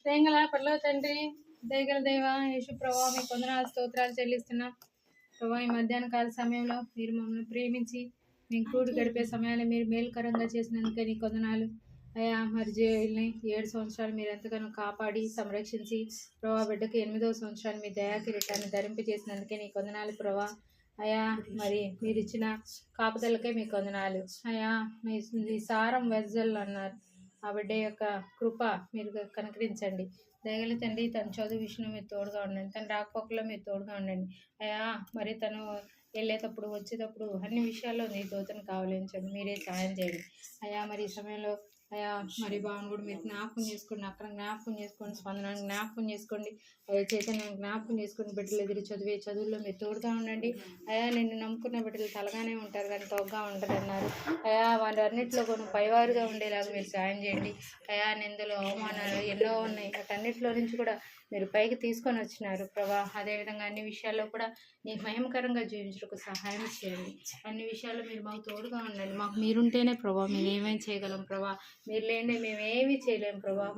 దయగల పరలోక తండ్రి, దయగల దేవ యేసు ప్రభా, మీ వందనాలు స్తోత్రాలు చెల్లిస్తున్నాం ప్రభా. ఈ మధ్యాహ్న కాల సమయంలో మీరు మమ్మల్ని ప్రేమించి మేము కూడి గడిపే సమయాన్ని మీరు మేలుకరంగా చేసినందుకే నీకు వందనాలు అయ్యా. మరి జైల్ని 7 సంవత్సరాలు మీరు ఎంతగానో కాపాడి సంరక్షించి ప్రభా, బిడ్డకి 8వ సంవత్సరాన్ని మీ దయా కిరీటాన్ని ధరింపజేసినందుకే నీకు వందనాలు ప్రభా. అయ్యా, మరి మీరు ఇచ్చిన కాపుదలకే మీకు వందనాలు అయ్యా. మీ సారం వెజ్జల్ అన్నారు, ఆ బిడ్డ యొక్క కృప మీరు కనుకరించండి. దయగల తండ్రి, తన చదువు విషయంలో మీరు తోడుగా ఉండండి, తన రాకపోకలో మీరు తోడుగా ఉండండి అయ్యా. మరి తను వెళ్ళేటప్పుడు వచ్చేటప్పుడు అన్ని విషయాల్లో నీ దూతను కావలించండి, మీరే సాయం చేయండి అయ్యా. మరి ఈ సమయంలో అయ్యా, మరి భావన కూడా మీరు జ్ఞాపకం చేసుకోండి, అక్కడ జ్ఞాపకం చేసుకోండి, స్పందనను జ్ఞాపకం చేసుకోండి అయ్యా, చైతన్యాన్ని జ్ఞాపకం చేసుకోండి. బిడ్డలు ఎదురు చదివే చదువుల్లో మీరు తోడుగా ఉండండి అయ్యా. నిన్ను నమ్ముకున్న బిడ్డలు తలగానే ఉంటారు కానీ తోగ్గా ఉండరు అన్నారు అయ్యా. వారి అన్నింటిలో కొన్ని పైవారుగా ఉండేలాగా మీరు సాయం చేయండి అయ్యా. నిందలు అవమానాలు ఎన్నో ఉన్నాయి, వాటన్నిటిలో నుంచి కూడా మీరు పైకి తీసుకొని వచ్చినారు ప్రభా. అదేవిధంగా అన్ని విషయాల్లో కూడా నీకు మహిమకరంగా జీవించడానికి సహాయం చేయండి. అన్ని విషయాల్లో మీరు మాకు తోడుగా ఉండండి. మాకు మీరుంటేనే ప్రభా మేము ఏమేమి చేయగలం ప్రభా, మీరు లేని మేము ఏమీ చేయలేము ప్రభా.